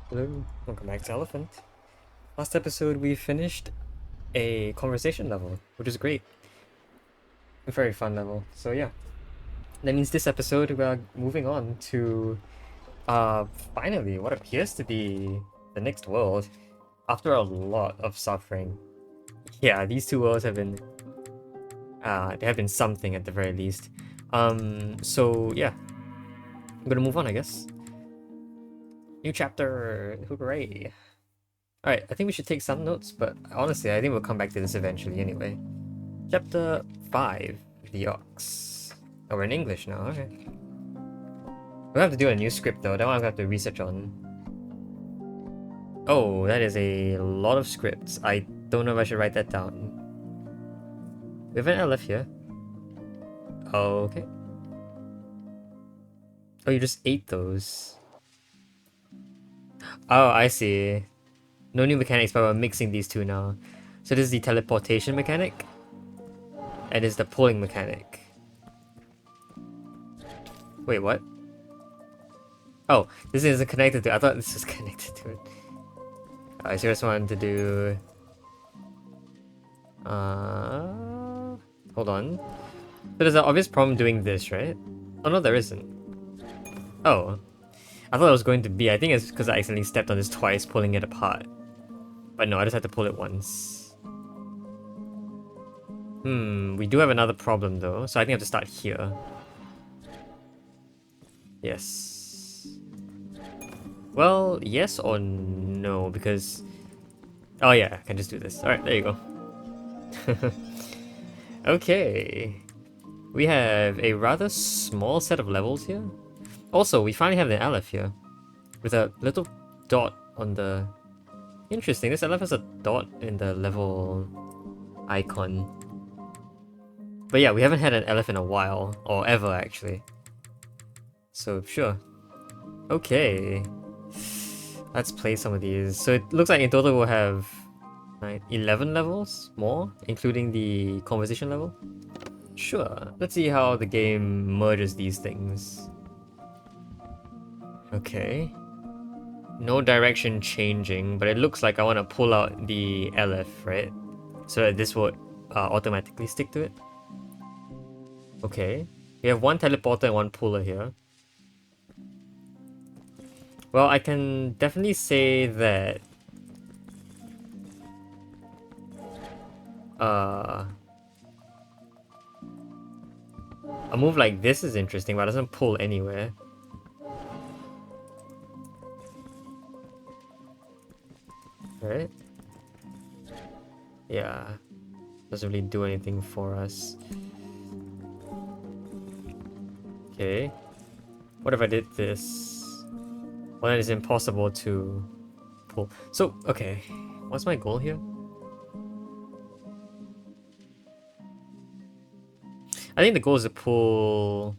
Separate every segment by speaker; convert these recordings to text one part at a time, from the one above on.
Speaker 1: Hello, welcome back to Elephant. Last episode we finished a conversation level, which is great. A very fun level. So yeah. That means this episode we are moving on to finally what appears to be the next world. After a lot of suffering. Yeah, these two worlds have been they have been something at the very least. So yeah. I'm gonna move on, I guess. New chapter, hooray. Alright, I think we should take some notes, but honestly, I think we'll come back to this eventually anyway. Chapter 5, The Ox. Oh, we're in English now, okay. We'll have to do a new script though, that one I'll have to research on. Oh, that is a lot of scripts. I don't know if I should write that down. We have an Aleph here. Okay. Oh, you just ate those. Oh, I see. No new mechanics, but we're mixing these two now. So this is the teleportation mechanic, and this is the pulling mechanic. Wait, what? Oh, this isn't connected to it. I thought this was connected to it. I just wanted to do... Hold on. So there's an obvious problem doing this, right? Oh no, there isn't. Oh. I thought it was going to be. I think it's because I accidentally stepped on this twice, pulling it apart. But no, I just had to pull it once. We do have another problem though, so I think I have to start here. Yes. Well, yes or no, because... Oh yeah, I can just do this. Alright, there you go. Okay. We have a rather small set of levels here. Also, we finally have the Aleph here. With a little dot on the... Interesting, this Aleph has a dot in the level icon. But yeah, we haven't had an Aleph in a while. Or ever, actually. So, sure. Okay. Let's play some of these. So it looks like in total we'll have 11 levels more, including the conversation level. Sure, let's see how the game merges these things. Okay. No direction changing, but it looks like I want to pull out the Aleph, right? So that this would automatically stick to it. Okay. We have one teleporter and one puller here. Well, I can definitely say that a move like this is interesting, but it doesn't pull anywhere. Right? Yeah. Doesn't really do anything for us. Okay. What if I did this? Well, then it's impossible to pull. So, okay. What's my goal here? I think the goal is to pull...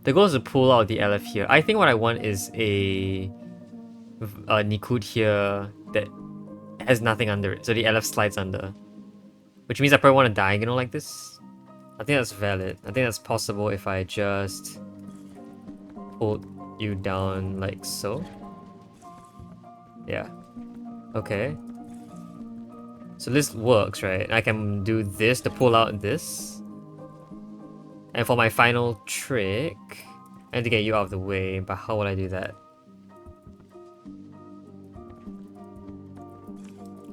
Speaker 1: The goal is to pull out the Aleph here. I think what I want is a Nikud here that has nothing under it. So the Aleph slides under. Which means I probably want a diagonal like this. I think that's valid. I think that's possible if I just pull you down like so. Yeah. Okay. So this works, right? I can do this to pull out this. And for my final trick, I have to get you out of the way, but how would I do that?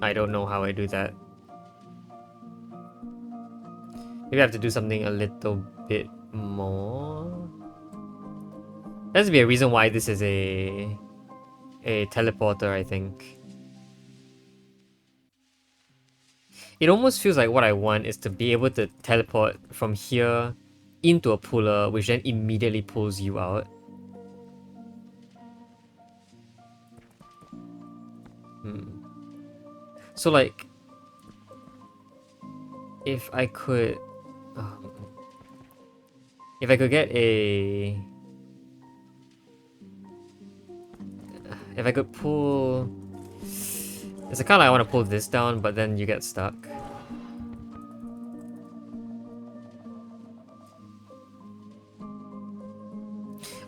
Speaker 1: I don't know how I do that. Maybe I have to do something a little bit more. There has to be a reason why this is a teleporter, I think. It almost feels like what I want is to be able to teleport from here into a puller, which then immediately pulls you out. So like, if I could get a... If I could pull... It's a kind of like I want to pull this down, but then you get stuck.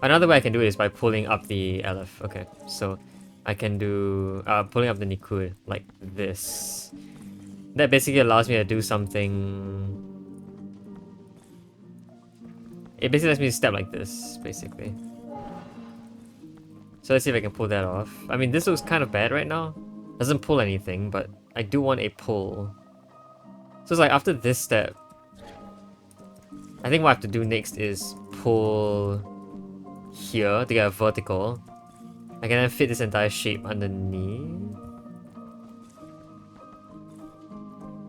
Speaker 1: Another way I can do it is by pulling up the Aleph. Okay, so I can do pulling up the Nikud like this. That basically allows me to do something. It basically lets me step like this, basically. So let's see if I can pull that off. I mean, this looks kind of bad right now. Doesn't pull anything, but I do want a pull. So it's like after this step, I think what I have to do next is pull here to get a vertical. I can then fit this entire shape underneath.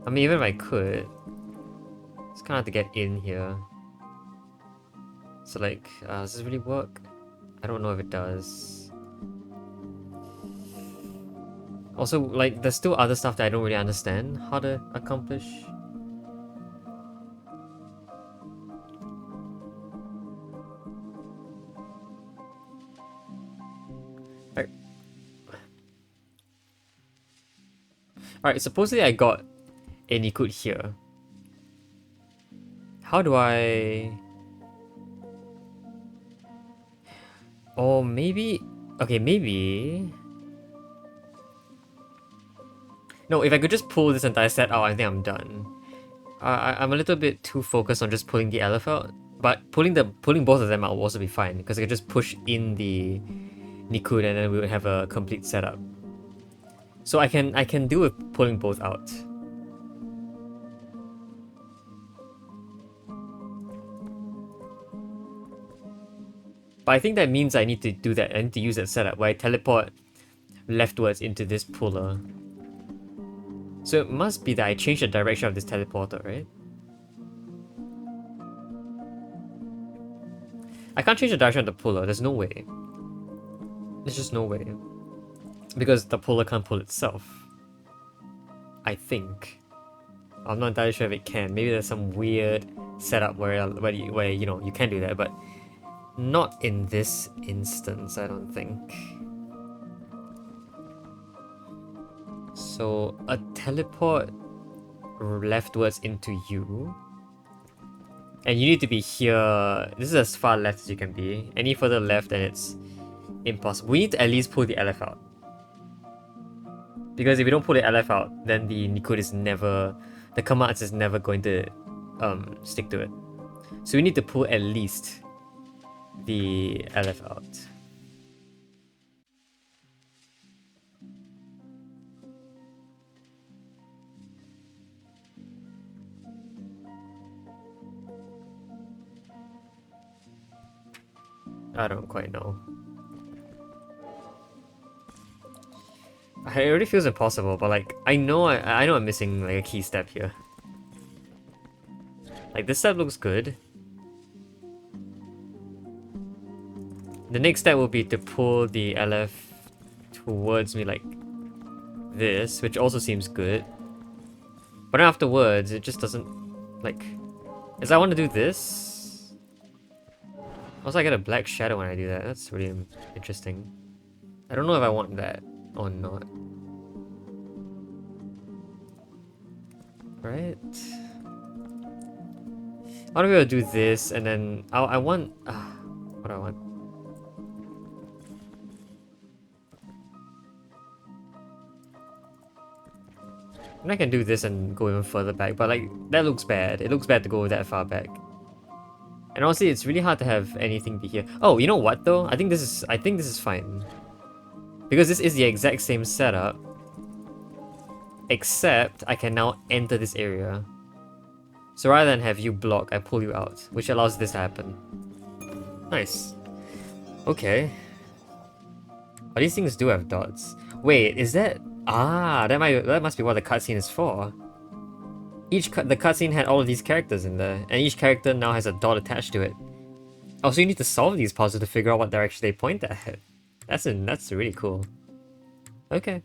Speaker 1: I mean, even if I could, it's kind of hard to get in here. So like, does this really work? I don't know if it does. Also, like, there's still other stuff that I don't really understand how to accomplish. Alright, supposedly I got a Nikud here. How do I... Oh, maybe... Okay, maybe... No, if I could just pull this entire set out, I think I'm done. I'm a little bit too focused on just pulling the Aleph out. But pulling both of them out will also be fine, because I could just push in the Nikud and then we would have a complete setup. So I can do with pulling both out. But I think that means I need to do that. I need to use that setup where I teleport leftwards into this puller. So it must be that I change the direction of this teleporter, right? I can't change the direction of the puller. There's no way. There's just no way. Because the puller can't pull itself. I think. I'm not entirely sure if it can. Maybe there's some weird setup where you know, you can do that, but not in this instance, I don't think. So a teleport leftwards into you. And you need to be here. This is as far left as you can be. Any further left and it's impossible. We need to at least pull the LF out. Because if we don't pull the LF out, then the Nikud is never... The commands is never going to stick to it. So we need to pull at least the LF out. I don't quite know. It already feels impossible, but like I know I'm missing like a key step here. Like this step looks good. The next step will be to pull the LF towards me like this, which also seems good. But afterwards, it just doesn't like. Is I want to do this. Also, I get a black shadow when I do that. That's really interesting. I don't know if I want that or not. Right? I want to be able to do this, and then I want... what do I want? And I can do this and go even further back, but like, that looks bad. It looks bad to go that far back. And honestly, it's really hard to have anything be here. Oh, you know what though? I think this is fine. Because this is the exact same setup. Except I can now enter this area. So rather than have you block, I pull you out, which allows this to happen. Nice. Okay. Oh, these things do have dots. Wait, is that... Ah, that must be what the cutscene is for. The cutscene had all of these characters in there, and each character now has a dot attached to it. Oh, so you need to solve these puzzles to figure out what direction they point at. That's really cool. Okay.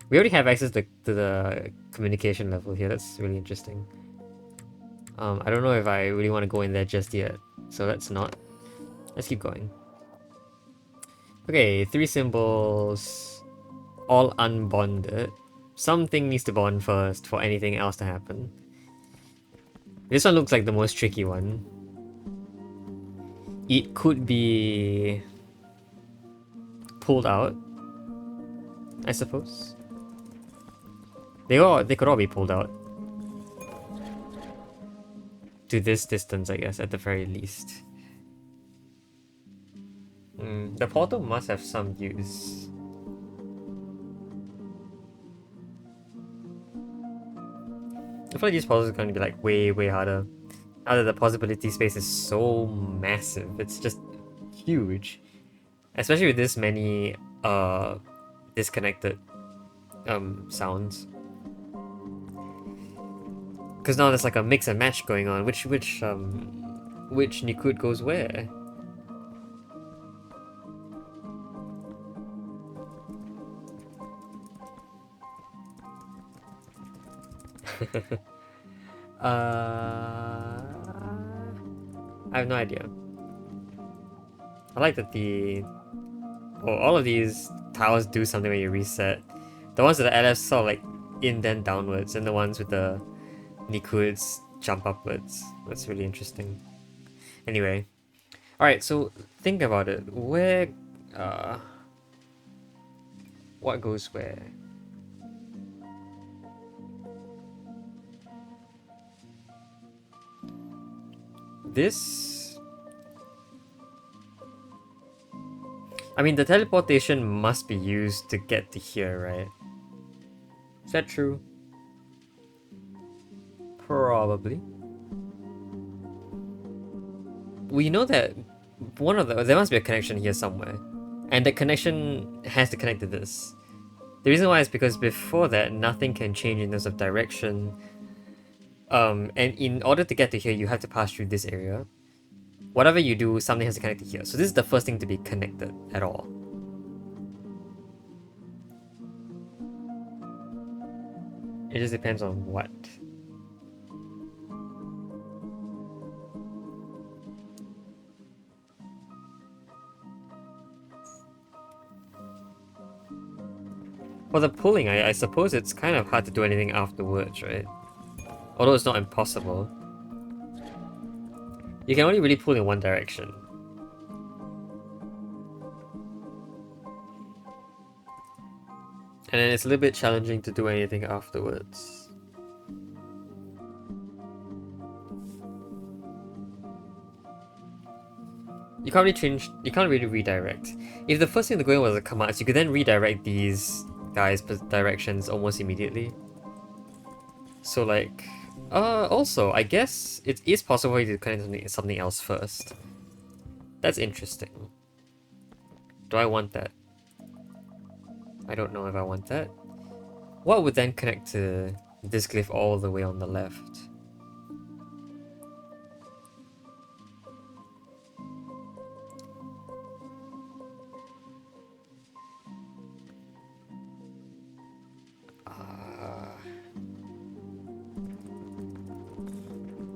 Speaker 1: We already have access to the communication level here, that's really interesting. I don't know if I really want to go in there just yet, so let's not. Let's keep going. Okay, 3 symbols, all unbonded. Something needs to bond first for anything else to happen. This one looks like the most tricky one. it could be pulled out, I suppose. They could all be pulled out. To this distance, I guess, at the very least. The portal must have some use. I feel like these puzzles are going to be like way, way harder. Now that the possibility space is so massive, it's just huge. Especially with this many disconnected sounds. Because now there's like a mix and match going on. Which Nikud goes where? I have no idea. I like that all of these tiles do something when you reset. The ones with the LFs sort of like indent downwards, and the ones with the Nikuds jump upwards. That's really interesting. Anyway, alright, so think about it. Where, what goes where? This... I mean, the teleportation must be used to get to here, right? Is that true? Probably. We know that there must be a connection here somewhere. And the connection has to connect to this. The reason why is because before that, nothing can change in terms of direction. And in order to get to here, you have to pass through this area. Whatever you do, something has to connect to here. So this is the first thing to be connected at all. It just depends on what. For the pulling, I suppose it's kind of hard to do anything afterwards, right? Although it's not impossible. You can only really pull in one direction. And then it's a little bit challenging to do anything afterwards. You can't really redirect. If the first thing to go in was a command, you could then redirect these guys' directions almost immediately. So like, also, I guess it is possible to connect something else first. That's interesting. Do I want that? I don't know if I want that. What would then connect to this glyph all the way on the left?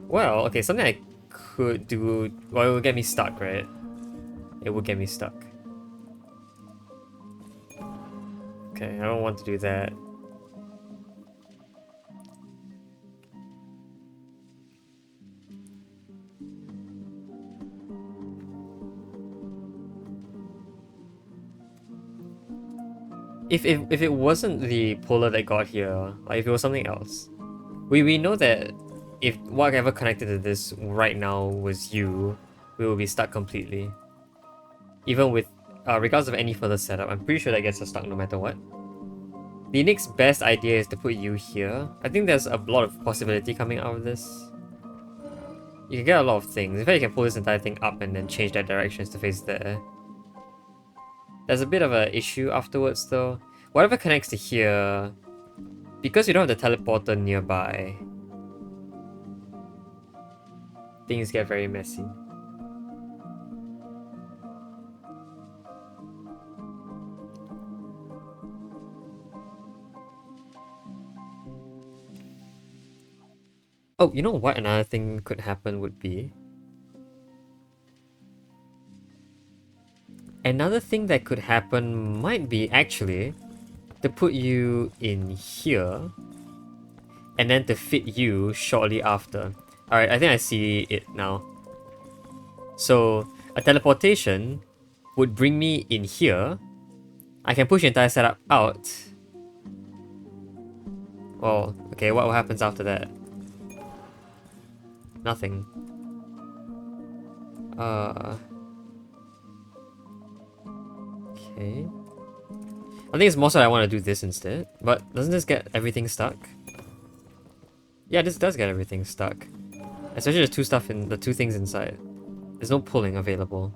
Speaker 1: Well, okay, something I could do... Well, it would get me stuck, right? It would get me stuck. Okay, I don't want to do that. If it wasn't the puller that got here, like if it was something else, we know that if whatever connected to this right now was you, we will be stuck completely. Even with, regardless of any further setup, I'm pretty sure that gets us stuck no matter what. The next best idea is to put you here. I think there's a lot of possibility coming out of this. You can get a lot of things. In fact, you can pull this entire thing up and then change their directions to face there. There's a bit of an issue afterwards though. Whatever connects to here, because we don't have the teleporter nearby, things get very messy. Oh, you know what another thing could happen would be? Another thing that could happen might be actually to put you in here and then to fit you shortly after. Alright, I think I see it now. So, A teleportation would bring me in here. I can push the entire setup out. Well, okay, what happens after that? Nothing. Okay. I think it's more so I want to do this instead. But doesn't this get everything stuck? Yeah, this does get everything stuck. Especially the two things inside. There's no pulling available.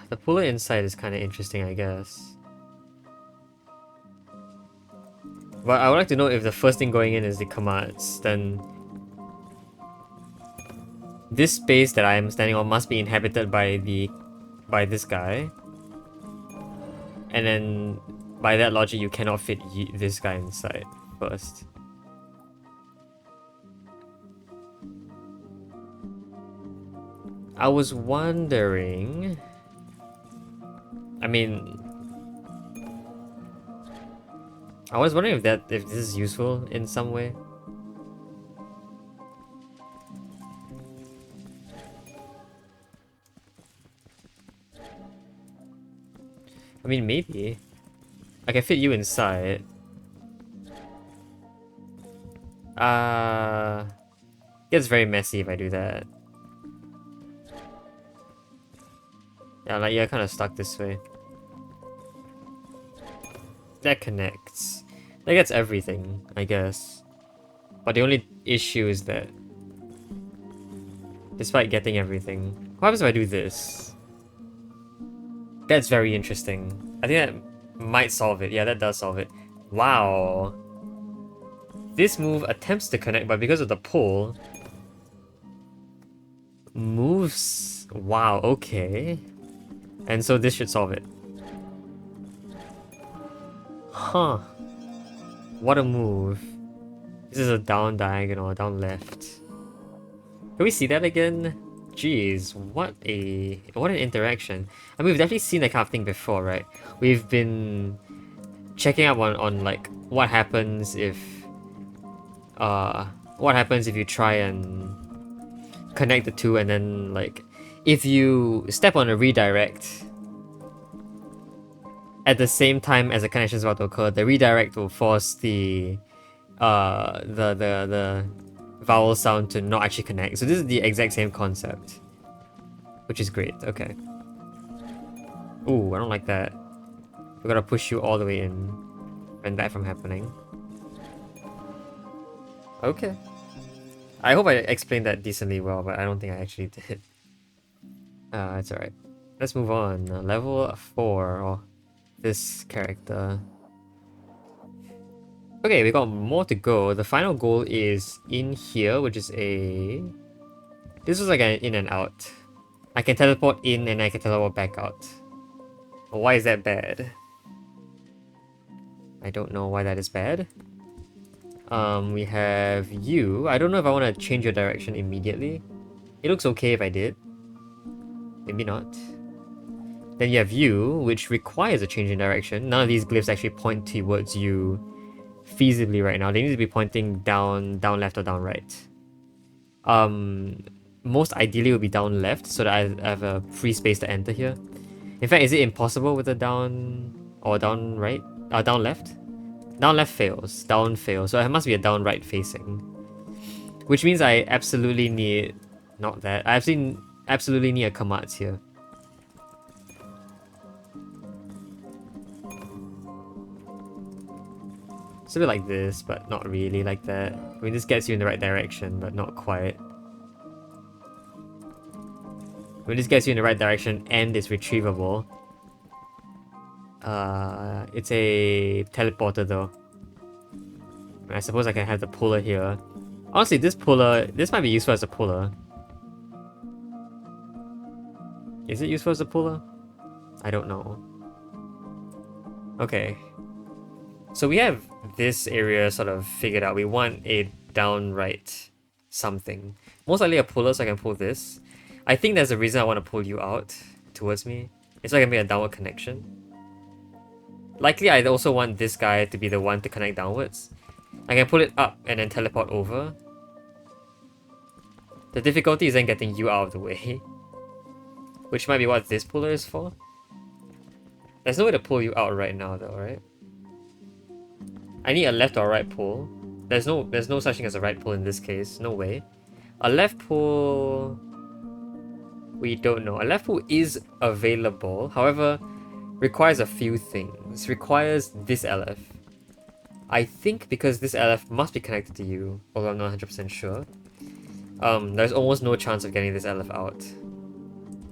Speaker 1: The puller inside is kind of interesting, I guess. But I would like to know if the first thing going in is the commands, then this space that I am standing on must be inhabited by this guy. And then by that logic, you cannot fit this guy inside first. I was wondering... I mean... I was wondering if this is useful in some way. I mean, maybe. I can fit you inside. It's very messy if I do that. Yeah, like you're kind of stuck this way. That connects. That gets everything, I guess. But the only issue is that despite getting everything, what happens if I do this? That's very interesting. I think that might solve it. Yeah, that does solve it. Wow. This move attempts to connect, but because of the pull, moves... Wow, okay. And so this should solve it. Huh. What a move. This is a down diagonal, down left. Can we see that again? Jeez, what an interaction. I mean, we've definitely seen that kind of thing before, right? We've been checking up on like what happens if you try and connect the two, and then like if you step on a redirect at the same time as the connection is about to occur, the redirect will force the vowel sound to not actually connect. So this is the exact same concept, which is great. Okay. Ooh, I don't like that. We gotta push you all the way in, prevent that from happening. Okay. I hope I explained that decently well, but I don't think I actually did. It's alright. Let's move on. Level 4. Oh, this character. Okay, we got more to go. The final goal is in here, which is a... This was like an in and out. I can teleport in and I can teleport back out. Why is that bad? I don't know why that is bad. We have you. I don't know if I want to change your direction immediately. It looks okay if I did. Maybe not. Then you have you, which requires a change in direction. None of these glyphs actually point towards you feasibly right now. They need to be pointing down left or down right. Most ideally would be down left so that I have a free space to enter here. In fact, is it impossible with a down or down right? Down left? Down left fails, down fails, so it must be a down right facing. Which means I absolutely need... Not that. I absolutely need a Kamatz here. It's a bit like this, but not really like that. I mean, this gets you in the right direction, but not quite. When this gets you in the right direction and it's retrievable. It's a teleporter though. I suppose I can have the puller here. Honestly, this might be useful as a puller. Is it useful as a puller? I don't know. Okay. So we have this area sort of figured out. We want a downright something. Most likely a puller, so I can pull this. I think there's a reason I want to pull you out towards me. It's so I can make a downward connection. Likely, I also want this guy to be the one to connect downwards. I can pull it up and then teleport over. The difficulty is then getting you out of the way. Which might be what this puller is for. There's no way to pull you out right now though, right? I need a left or right pull. There's no such thing as a right pull in this case. No way. A left pull... We don't know. A left pull is available. However, requires a few things. Requires this LF. I think because this LF must be connected to you, although I'm not 100% sure. There's almost no chance of getting this LF out.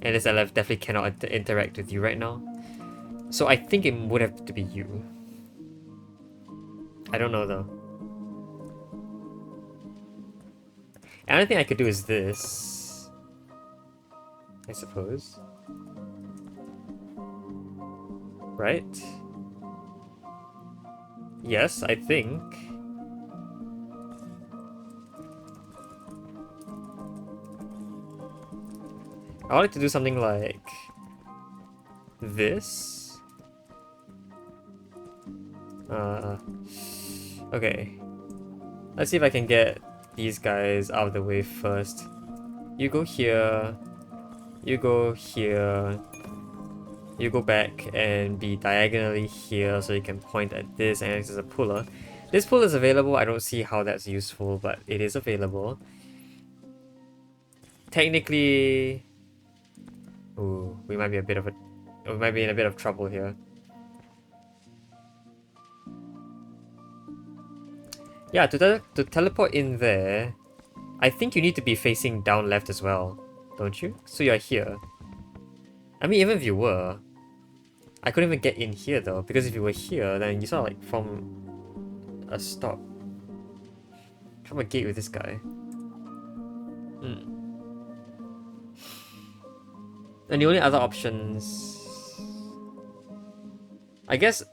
Speaker 1: And this LF definitely cannot interact with you right now. So I think it would have to be you. I don't know though. Another thing I could do is this. I suppose. Right? Yes, I think. I would like to do something like this. Okay. Let's see if I can get these guys out of the way first. You go here. You go here. You go back and be diagonally here so you can point at this and this is a puller. This puller is available. I don't see how that's useful, but it is available. Technically... Ooh, we might be in a bit of trouble here. Yeah, to teleport in there, I think you need to be facing down left as well, don't you? So you're here. I mean, even if you were, I couldn't even get in here though, because if you were here, then you saw like from a stop. From a gate with this guy. And the only other options... I guess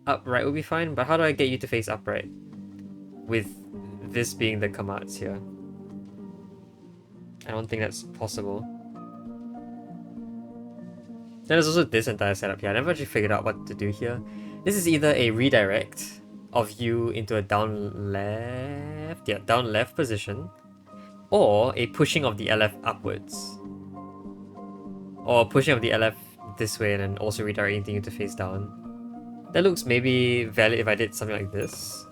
Speaker 1: upright would be fine, but how do I get you to face upright? With this being the commands here. I don't think that's possible. Then there's also this entire setup here. I never actually figured out what to do here. This is either a redirect of you into a down left position, or a pushing of the LF upwards. Or pushing of the LF this way and then also redirecting you to face down. That looks maybe valid if I did something like this.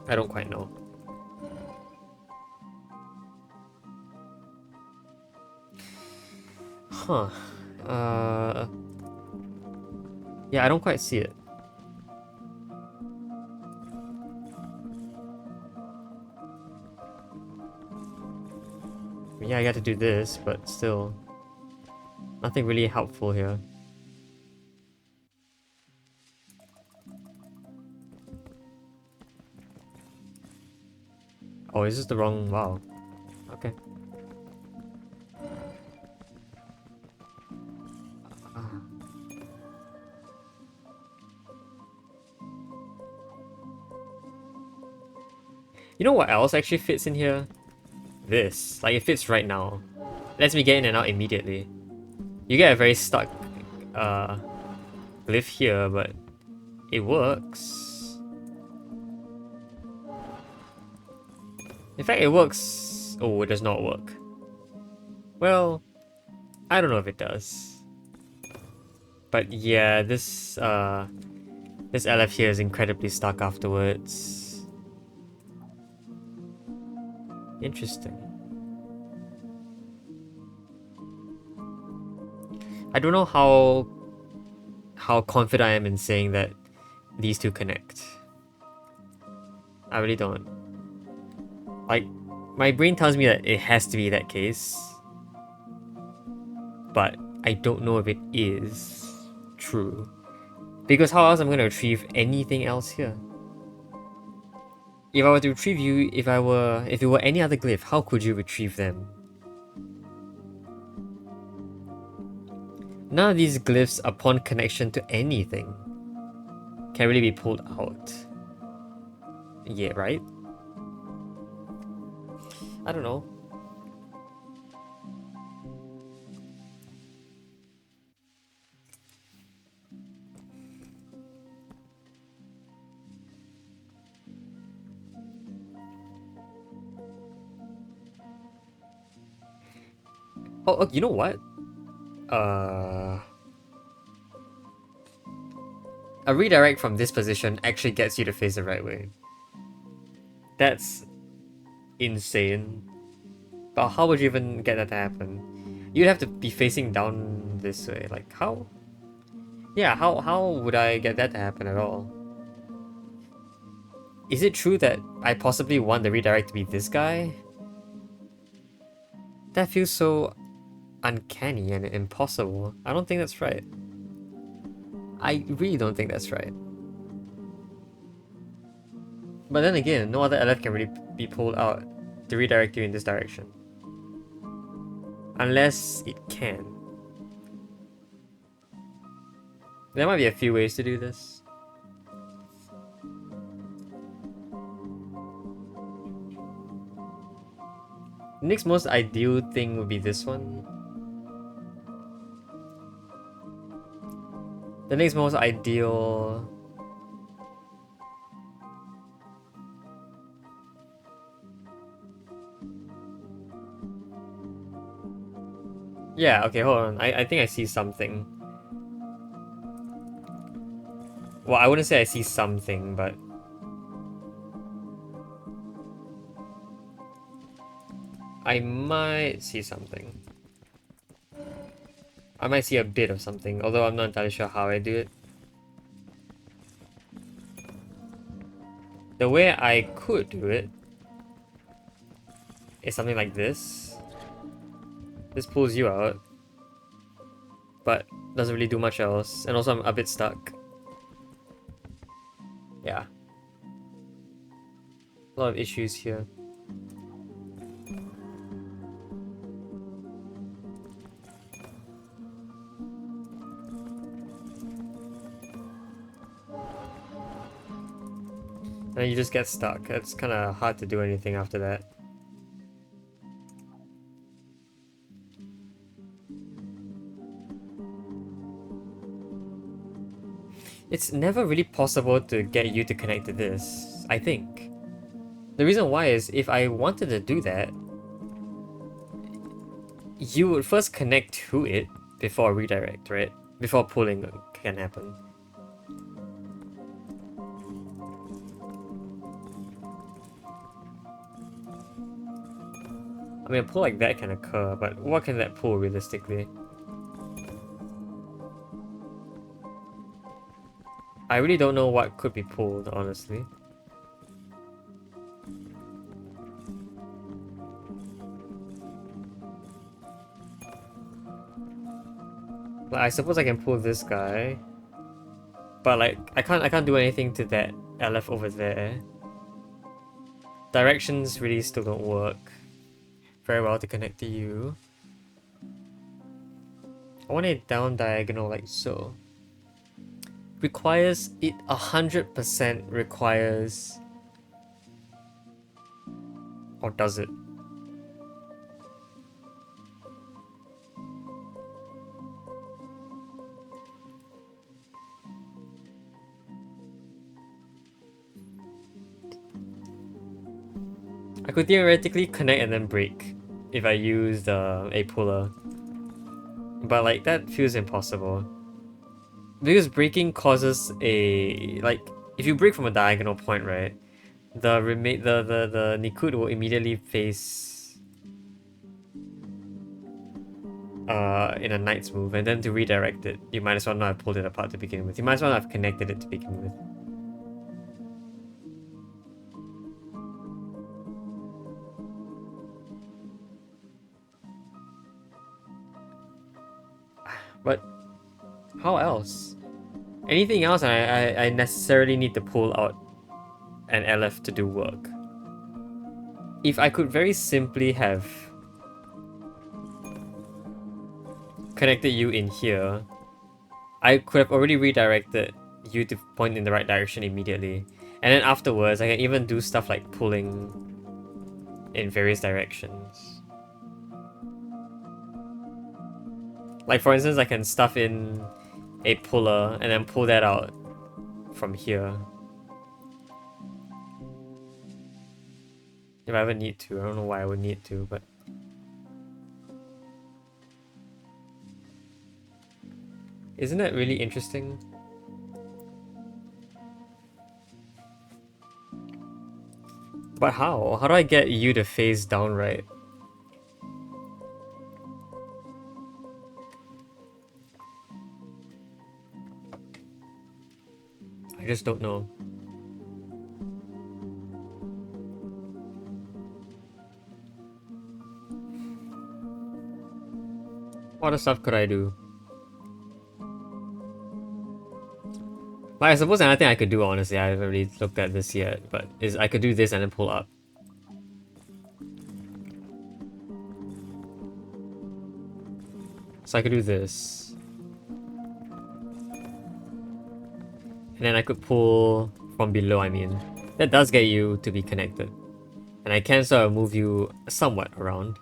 Speaker 1: I don't quite know. Huh. Yeah, I don't quite see it. Yeah, I got to do this, but still. Nothing really helpful here. Oh, is this the wrong... Wow. Okay. You know what else actually fits in here? This. Like, it fits right now. Lets me get in and out immediately. You get a very stuck glyph here, but it works. In fact, it works... Oh, it does not work. Well, I don't know if it does. But yeah, this LF here is incredibly stuck afterwards. Interesting. I don't know how confident I am in saying that these two connect. I really don't. Like, my brain tells me that it has to be that case. But I don't know if it is true. Because how else am I going to retrieve anything else here? If I were to retrieve you, if it were any other glyph, how could you retrieve them? None of these glyphs upon connection to anything can really be pulled out. Yeah, right? I don't know. Oh, you know what? A redirect from this position actually gets you to face the right way. That's insane. But how would you even get that to happen? You'd have to be facing down this way. Like, how? Yeah, how would I get that to happen at all? Is it true that I possibly want the redirect to be this guy? That feels so uncanny and impossible. I don't think that's right. I really don't think that's right. But then again, no other LF can really be pulled out to redirect you in this direction. Unless it can. There might be a few ways to do this. The next most ideal thing would be this one. The next most ideal... Yeah, okay, hold on. I think I see something. Well, I wouldn't say I see something, but... I might see something. I might see a bit of something, although I'm not entirely sure how I do it. The way I could do it is something like this. This pulls you out, but doesn't really do much else, and also I'm a bit stuck. Yeah. A lot of issues here. And you just get stuck. It's kind of hard to do anything after that. It's never really possible to get you to connect to this, I think. The reason why is if I wanted to do that, you would first connect to it before redirect, right? Before pulling can happen. I mean, a pull like that can occur, but what can that pull realistically? I really don't know what could be pulled, honestly. Like, I suppose I can pull this guy, but like I can't do anything to that LF over there. Directions really still don't work very well to connect to you. I want it down diagonal like so. Requires it 100% requires, or does it? I could theoretically connect and then break if I used a puller, but like that feels impossible because breaking causes a like if you break from a diagonal point, right? The Nikud will immediately face in a knight's move, and then to redirect it, you might as well not have pulled it apart to begin with. You might as well not have connected it to begin with. But how else? Anything else I necessarily need to pull out an LF to do work. If I could very simply have connected you in here, I could have already redirected you to point in the right direction immediately. And then afterwards, I can even do stuff like pulling in various directions. Like for instance, I can stuff in a puller and then pull that out from here. If I ever need to. I don't know why I would need to, but... Isn't that really interesting? But how? How do I get you to face down right? I just don't know. What other stuff could I do? Like, I suppose another thing I could do, honestly, I haven't really looked at this yet, but is I could do this and then pull up. So I could do this. And then I could pull from below, I mean. That does get you to be connected. And I can sort of move you somewhat around.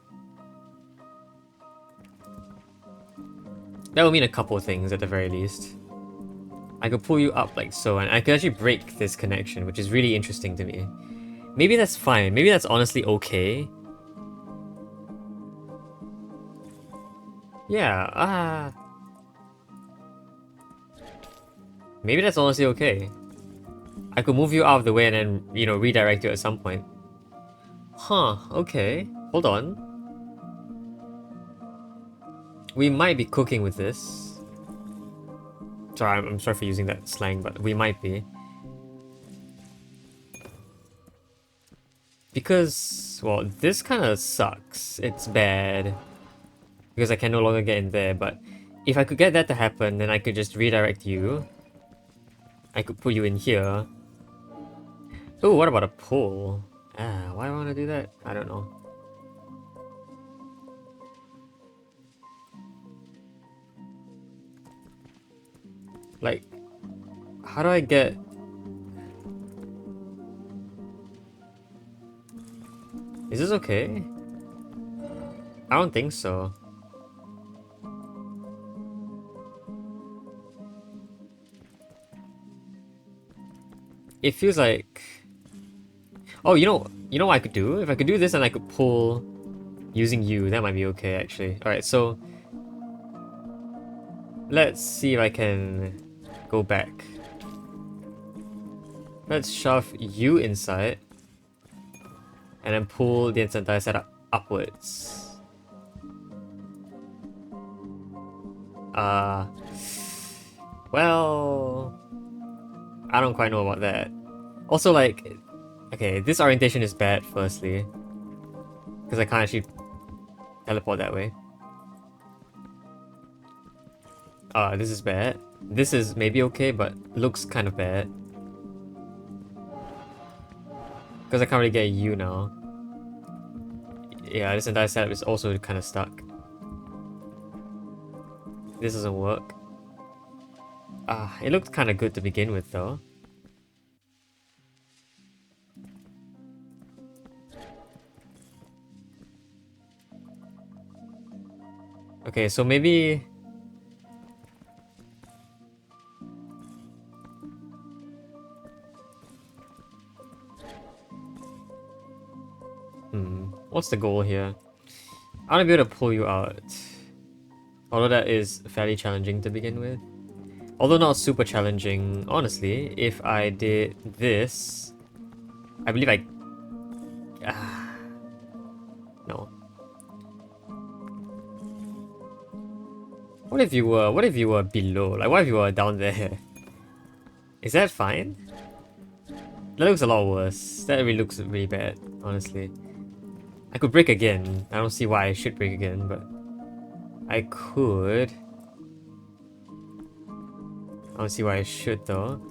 Speaker 1: That would mean a couple of things at the very least. I could pull you up like so, and I could actually break this connection, which is really interesting to me. Maybe that's fine. Maybe that's honestly okay. Yeah, maybe that's honestly okay. I could move you out of the way and then, you know, redirect you at some point. Huh, okay. Hold on. We might be cooking with this. Sorry, I'm sorry for using that slang, but we might be. Because, well, this kind of sucks. It's bad. Because I can no longer get in there, but if I could get that to happen, then I could just redirect you. I could put you in here. Oh, what about a pull? Why do I want to do that? I don't know. Like, how do I get... Is this okay? I don't think so. It feels like... Oh, you know what I could do? If I could do this and I could pull using you, that might be okay actually. Alright, so let's see if I can go back. Let's shove you inside and then pull the entire setup upwards. Well, I don't quite know about that. Also, like, okay, this orientation is bad, firstly, because I can't actually teleport that way. This is bad. This is maybe okay, but looks kind of bad. Because I can't really get you now. Yeah, this entire setup is also kind of stuck. This doesn't work. It looked kind of good to begin with, though. Okay, so maybe... What's the goal here? I want to be able to pull you out. Although that is fairly challenging to begin with. Although not super challenging, honestly. If I did this... I believe I... no. What if you were below? Like, what if you were down there? Is that fine? That looks a lot worse. That really looks really bad, honestly. I could break again. I don't see why I should break again, but... I could. I don't see why I should, though.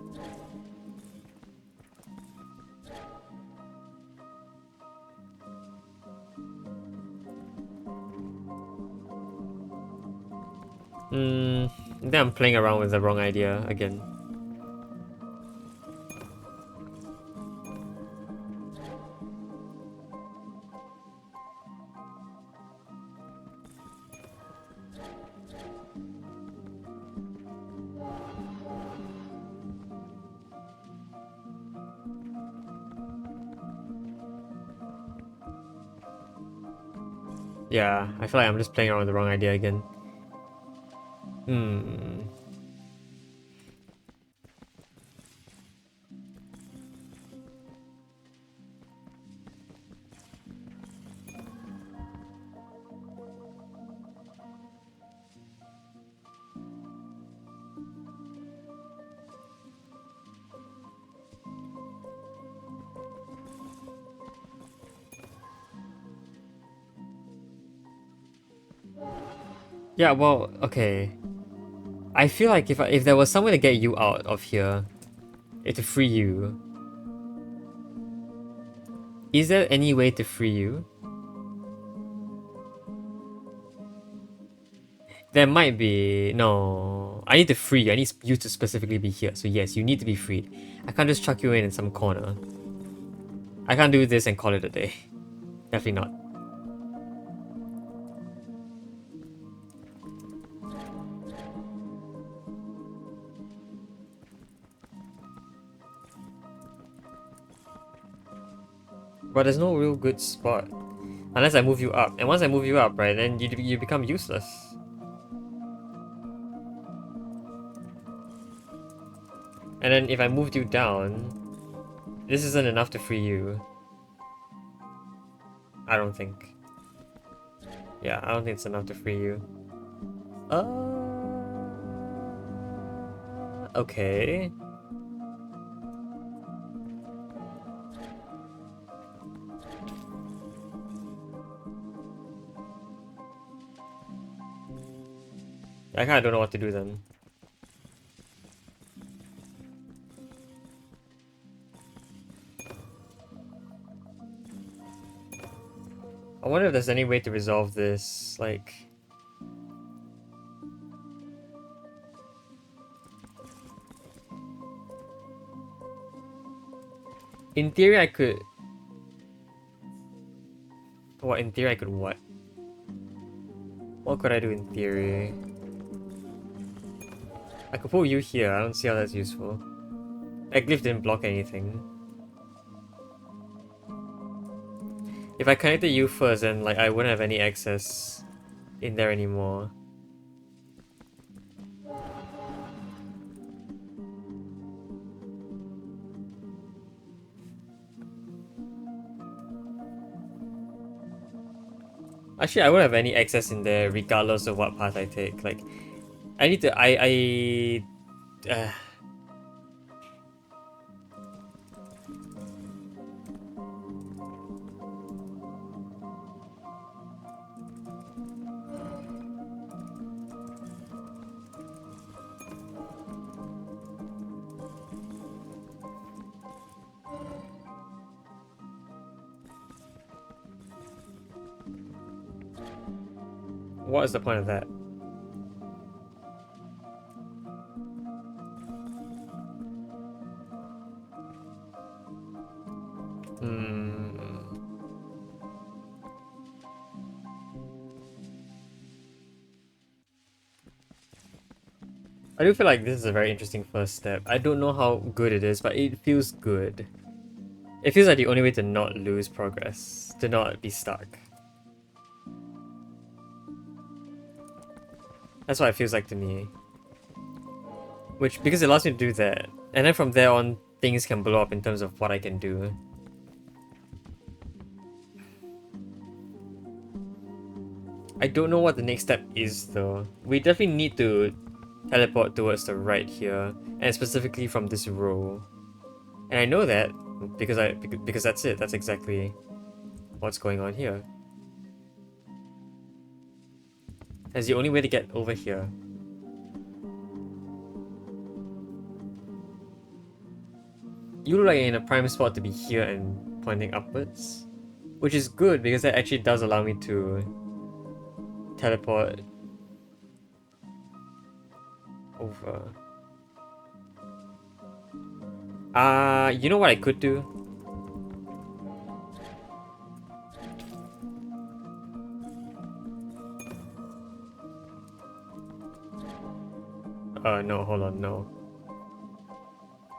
Speaker 1: I think I'm playing around with the wrong idea again. Yeah, I feel like I'm just playing around with the wrong idea again. Yeah, well, okay. I feel like if there was some way to get you out of here, to free you, is there any way to free you? There might be. No. I need to free you. I need you to specifically be here. So yes, you need to be freed. I can't just chuck you in some corner. I can't do this and call it a day. Definitely not. But there's no real good spot. Unless I move you up. And once I move you up, right, then you become useless. And then if I moved you down, this isn't enough to free you. I don't think. Yeah, I don't think it's enough to free you. Okay. I kinda don't know what to do then. I wonder if there's any way to resolve this, like... In theory I could... What, in theory I could what? What could I do in theory? I could put you here, I don't see how that's useful. Glyph didn't block anything. If I connected you first, then like I wouldn't have any access in there anymore. Actually, I won't have any access in there regardless of what path I take. Like, I need to... What is the point of that? I do feel like this is a very interesting first step. I don't know how good it is, but it feels good. It feels like the only way to not lose progress, to not be stuck. That's what it feels like to me. Which, because it allows me to do that. And then from there on, things can blow up in terms of what I can do. I don't know what the next step is though. We definitely need to teleport towards the right here, and specifically from this row. And I know that because that's it. That's exactly what's going on here. That's the only way to get over here. You look like you're in a prime spot to be here and pointing upwards, which is good because that actually does allow me to teleport over. You know what I could do? No, hold on, no.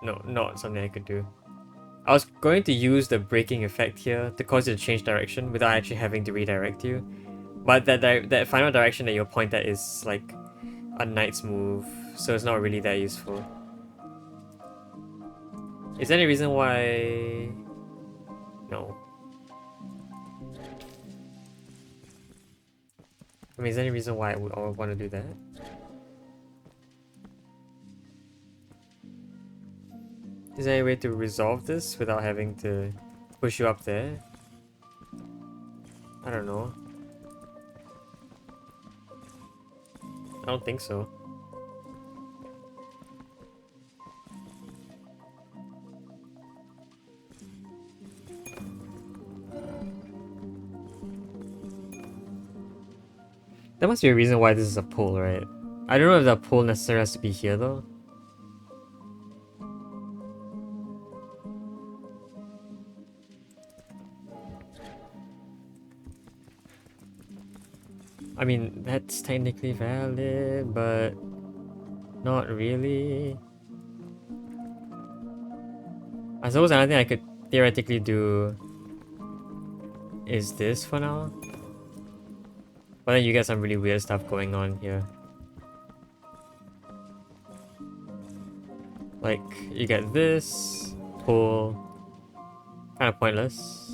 Speaker 1: No, not something I could do. I was going to use the braking effect here to cause you to change direction without actually having to redirect you. But that final direction that you'll point at is like a knight's move, so it's not really that useful. Is there any reason why... No. I mean, is there any reason why I would want to do that? Is there any way to resolve this without having to push you up there? I don't know. I don't think so. There must be a reason why this is a pool, right? I don't know if the pool necessarily has to be here though. I mean, that's technically valid, but not really. I suppose another thing I could theoretically do is this for now. But then you get some really weird stuff going on here. Like, you get this, pool, kind of pointless.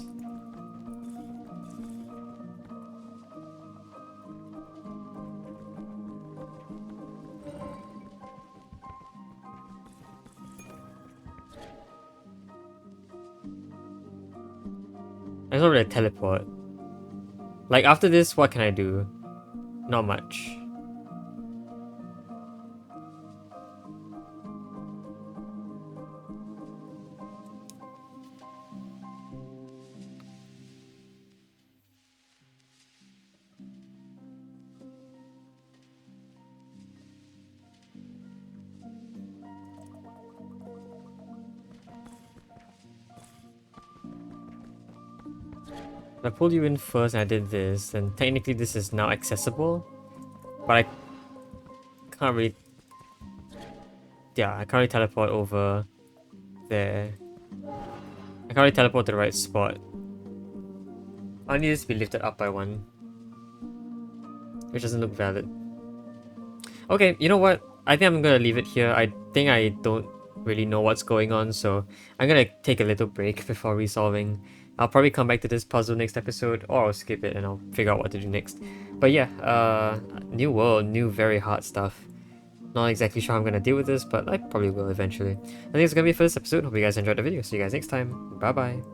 Speaker 1: There's not really a teleport. Like, after this, what can I do? Not much. If I pulled you in first and I did this, then technically this is now accessible. But I can't really... Yeah, I can't really teleport over there. I can't really teleport to the right spot. I need this to be lifted up by one. Which doesn't look valid. Okay, you know what? I think I'm gonna leave it here. I think I don't really know what's going on, so I'm gonna take a little break before resolving. I'll probably come back to this puzzle next episode, or I'll skip it and I'll figure out what to do next. But yeah, new world, new very hard stuff. Not exactly sure how I'm gonna deal with this, but I probably will eventually. I think it's gonna be for this episode. Hope you guys enjoyed the video. See you guys next time. Bye bye.